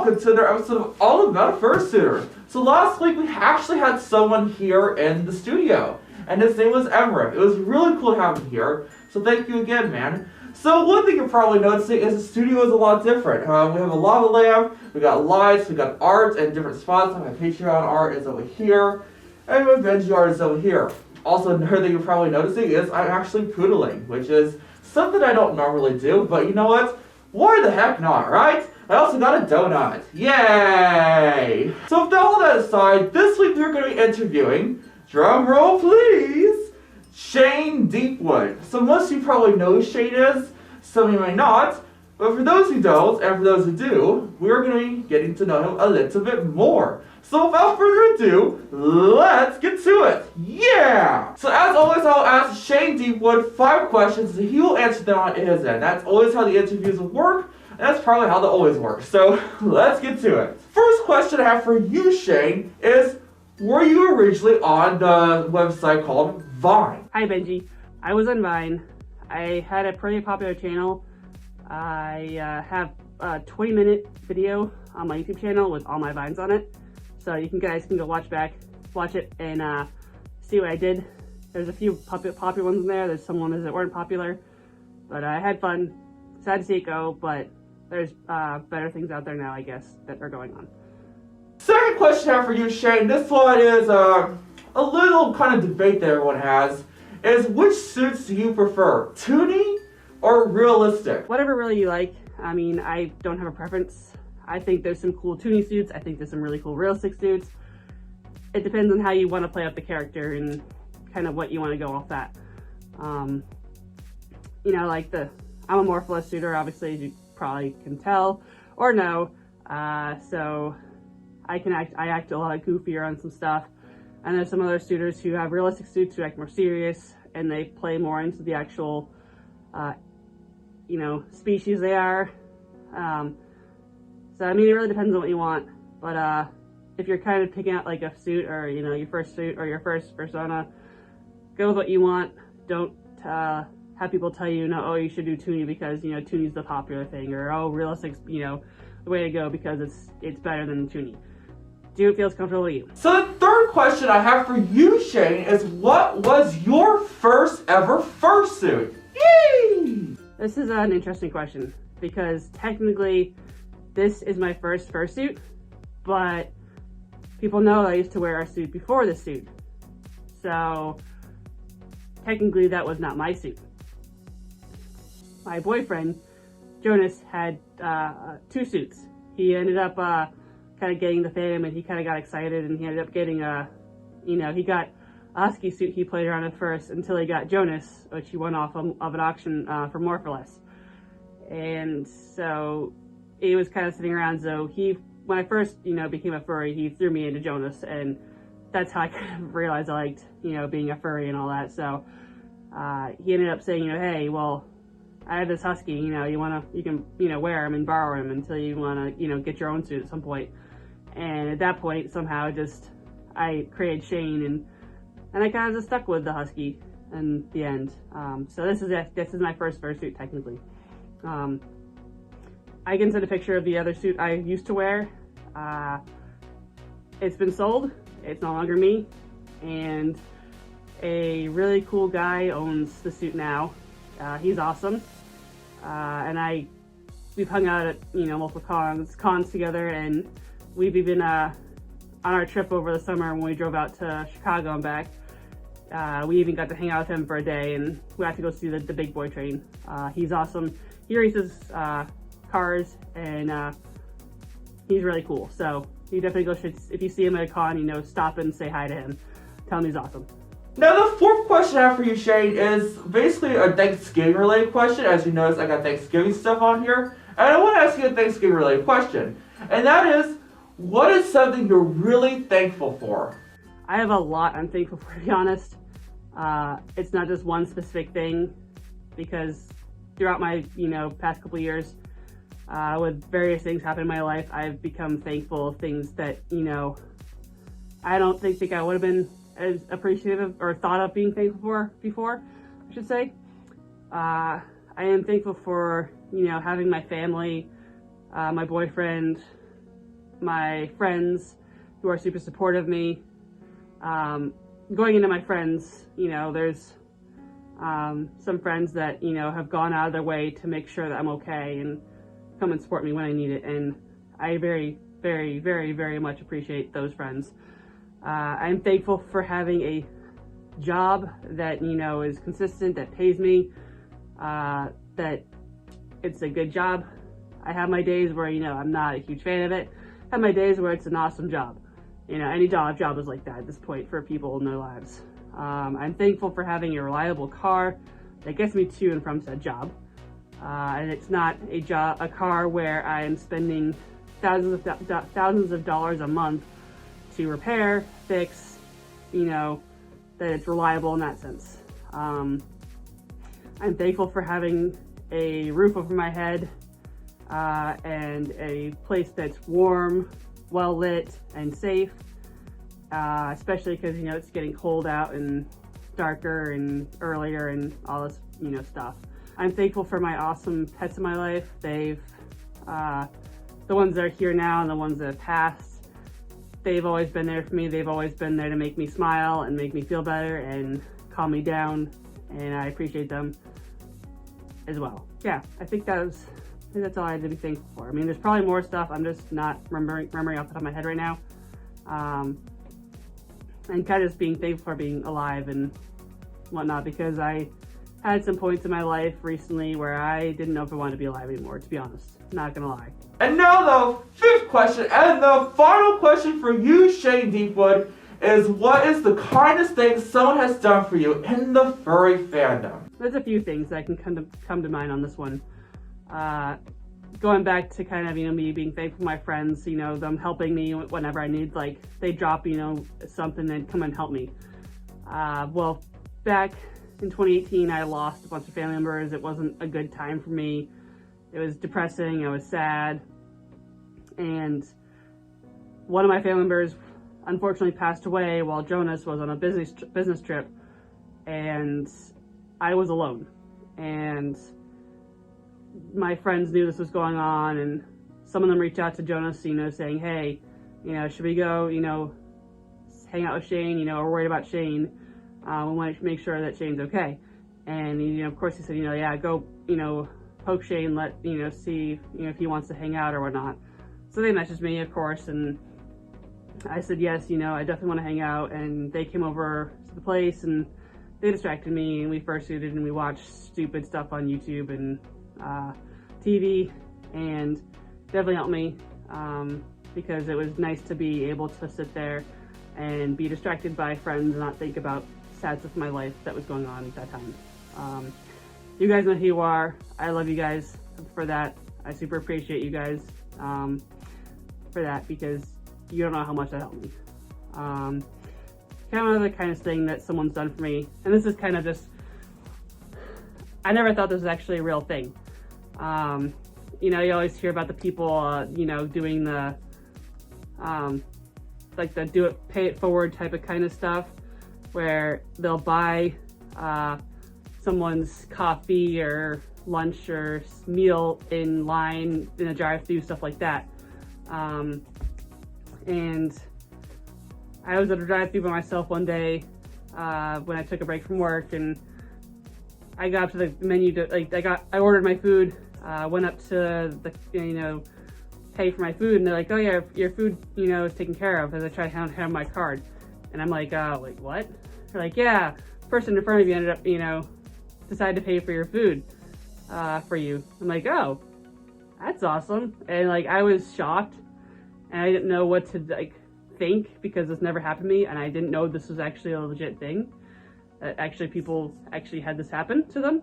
welcome to another episode of All About a Fursuiter. So last week we actually had someone here in the studio, and his name was Emerithe. It was really cool to have him here, so thank you again, man. So one thing you're probably noticing is the studio is a lot different. We have a lava lamp, we got lights, we got art in different spots. My Patreon art is over here, and my Benji art is over here. Also, another thing you're probably noticing is I'm actually poodling, which is something I don't normally do, but you know what? Why the heck not, right? I also got a donut. Yay! So with all that aside, this week we're going to be interviewing, drum roll please, SHANE Deepwood. So most of you probably know who SHANE is, some of you may not, but for those who don't, and for those who do, we're going to be getting to know him a little bit more. So without further ado, let's get to it! Yeah! So as always, I'll ask SHANE Deepwood 5 questions, and he will answer them on his end. That's always how the interviews will work, and that's probably how they always work. So let's get to it. First question I have for you, SHANE, is were you originally on the website called Vine? Hi Benji, I was on Vine. I had a pretty popular channel. I have a 20-minute video on my YouTube channel with all my Vines on it. So you guys can go watch it and see what I did. There's a few popular ones in there. There's some ones that weren't popular, but I had fun. Sad to see it go, but there's better things out there now, I guess, that are going on. Second question I have for you, SHANE. This one is a little kind of debate that everyone has. Is which suits do you prefer, toony or realistic? Whatever really you like. I mean, I don't have a preference. I think there's some cool toony suits. I think there's some really cool realistic suits. It depends on how you want to play up the character and kind of what you want to go off that. You know, like I'm a morphless suitor, obviously, as you probably can tell or know. So I act a lot goofier on some stuff. And there's some other suitors who have realistic suits who act more serious and they play more into the actual, you know, species they are. So, I mean, it really depends on what you want, but if you're kind of picking out like a suit or, you know, your first suit or your first persona, go with what you want. Don't have people tell you, no, oh, you should do toony because, you know, toony's the popular thing, or, oh, realistic's, you know, the way to go because it's better than toony. Do what feels comfortable to you. So the third question I have for you, SHANE, is what was your first ever fursuit? Yay! This is an interesting question because technically this is my first fursuit, but people know I used to wear a suit before this suit. So technically that was not my suit. My boyfriend, Jonas, had 2 suits. He ended up kind of getting the fame and he kind of got excited and he ended up getting you know, he got a husky suit he played around at first until he got Jonas, which he won off of an auction for more for less. And so he was kind of sitting around, so when I first, you know, became a furry, he threw me into Jonas, and that's how I kind of realized I liked, you know, being a furry and all that. So he ended up saying, you know, hey, well, I have this husky, you know, you can, you know, wear him and borrow him until you want to, you know, get your own suit at some point. And at that point, somehow, I created SHANE, and I kind of just stuck with the husky in the end. So this is my first fursuit, technically. I can send a picture of the other suit I used to wear. It's been sold. It's no longer me. And a really cool guy owns the suit now. He's awesome. And we've hung out at, you know, multiple cons together, and we've even, on our trip over the summer when we drove out to Chicago and back, we even got to hang out with him for a day, and we got to go see the big boy train. He's awesome. He races cars, and he's really cool. So you definitely if you see him at a con, you know, stop and say hi to him. Tell him he's awesome. Now the fourth question I have for you, SHANE, is basically a Thanksgiving related question. As you notice, I got Thanksgiving stuff on here, and I want to ask you a Thanksgiving related question, and that is, what is something you're really thankful for? I have a lot I'm thankful for, to be honest. It's not just one specific thing, because throughout my, you know, past couple years, with various things happening in my life, I've become thankful of things that, you know, I don't think I would have been as appreciative of, or thought of being thankful for before, I should say. I am thankful for, you know, having my family, my boyfriend, my friends who are super supportive of me. Going into my friends, you know, there's some friends that, you know, have gone out of their way to make sure that I'm okay and come and support me when I need it, and I very, very, very, very much appreciate those friends. I'm thankful for having a job that, you know, is consistent, that pays me, that it's a good job. I have my days where, you know, I'm not a huge fan of it. I have my days where it's an awesome job. You know, any job is like that at this point for people in their lives. I'm thankful for having a reliable car that gets me to and from said job. And it's not a car where I'm spending thousands of dollars a month to repair, fix, you know, that it's reliable in that sense. I'm thankful for having a roof over my head and a place that's warm, well lit, and safe, especially because, you know, it's getting cold out and darker and earlier and all this, you know, stuff. I'm thankful for my awesome pets in my life. They've, the ones that are here now and the ones that have passed, they've always been there for me. They've always been there to make me smile and make me feel better and calm me down, and I appreciate them as well. Yeah, I think that's all I had to be thankful for. I mean, there's probably more stuff I'm just not remembering off the top of my head right now. And kind of just being thankful for being alive and whatnot, because I had some points in my life recently where I didn't know if I wanted to be alive anymore, to be honest. Not gonna lie. And now the fifth question, and the final question for you, Shane Deepwood, is what is the kindest thing someone has done for you in the furry fandom? There's a few things that can come to mind on this one. Going back to kind of, you know, me being thankful for my friends, you know, them helping me whenever I need, like, they drop, you know, something and come and help me. Well, back in 2018, I lost a bunch of family members. It wasn't a good time for me. It was depressing, I was sad, and one of my family members unfortunately passed away while Jonas was on a business trip, and I was alone. And my friends knew this was going on, and some of them reached out to Jonas, you know, saying, hey, you know, should we go, you know, hang out with Shane, you know, we're worried about Shane. We want to make sure that Shane's okay. And, you know, of course he said, you know, yeah, go, you know, poke Shane, let, you know, see, you know, if he wants to hang out or whatnot. So they messaged me, of course, and I said, yes, you know, I definitely want to hang out. And they came over to the place and they distracted me, and we fursuited and we watched stupid stuff on YouTube and TV, and definitely helped me because it was nice to be able to sit there and be distracted by friends and not think about sad stuff in my life that was going on at that time. You guys know who you are. I love you guys for that. I super appreciate you guys for that, because you don't know how much that helped me. Kind of another kind of thing that someone's done for me, and this is kind of just, I never thought this was actually a real thing. You know, you always hear about the people, you know, doing the, like the do it, pay it forward type of kind of stuff, where they'll buy someone's coffee or lunch or meal in line in a drive-thru, stuff like that. And I was at a drive-thru by myself one day when I took a break from work, and I got up to the menu to, like, I ordered my food, went up to the, you know, pay for my food, and they're like, oh yeah, your food, you know, is taken care of, as I try to have my card. And I'm like, wait, what? They're like, yeah, person in front of you ended up, you know, decided to pay for your food for you. I'm like, oh, that's awesome. And like, I was shocked, and I didn't know what to like think, because this never happened to me, and I didn't know this was actually a legit thing. Actually, people actually had this happen to them.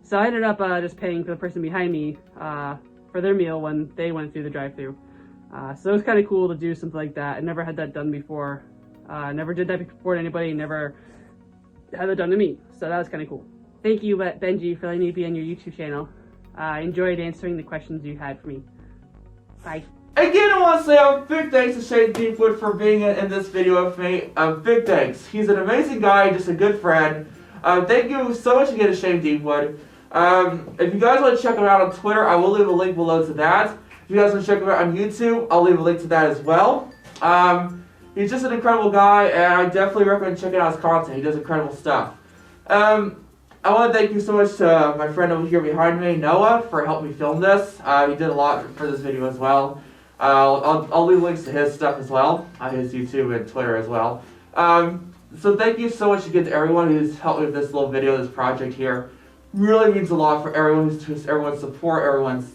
So I ended up just paying for the person behind me for their meal when they went through the drive-thru. So it was kind of cool to do something like that. I never had that done before. Never did that before to anybody. Never had that done to me. So that was kind of cool. Thank you, Benji, for letting me be on your YouTube channel. I enjoyed answering the questions you had for me. Bye. Again, I want to say a big thanks to Shane Deepwood for being in this video with me. Big thanks. He's an amazing guy, just a good friend. Thank you so much again to Shane Deepwood. If you guys want to check him out on Twitter, I will leave a link below to that. If If you guys want to check him out on YouTube, I'll leave a link to that as well. He's just an incredible guy, and I definitely recommend checking out his content. He does incredible stuff. I want to thank you so much to my friend over here behind me, Noah, for helping me film this. He did a lot for this video as well. I'll leave links to his stuff as well, his YouTube and Twitter as well. So thank you so much again to everyone who's helped me with this little video, this project here. Really means a lot for everyone's support, everyone.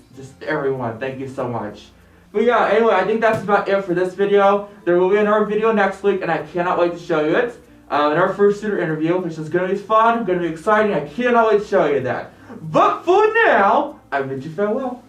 Thank you so much. But yeah, anyway, I think that's about it for this video. There will be another video next week, and I cannot wait to show you it. In our Fursuiter interview, which is going to be fun, going to be exciting. I cannot wait to show you that. But for now, I bid you farewell.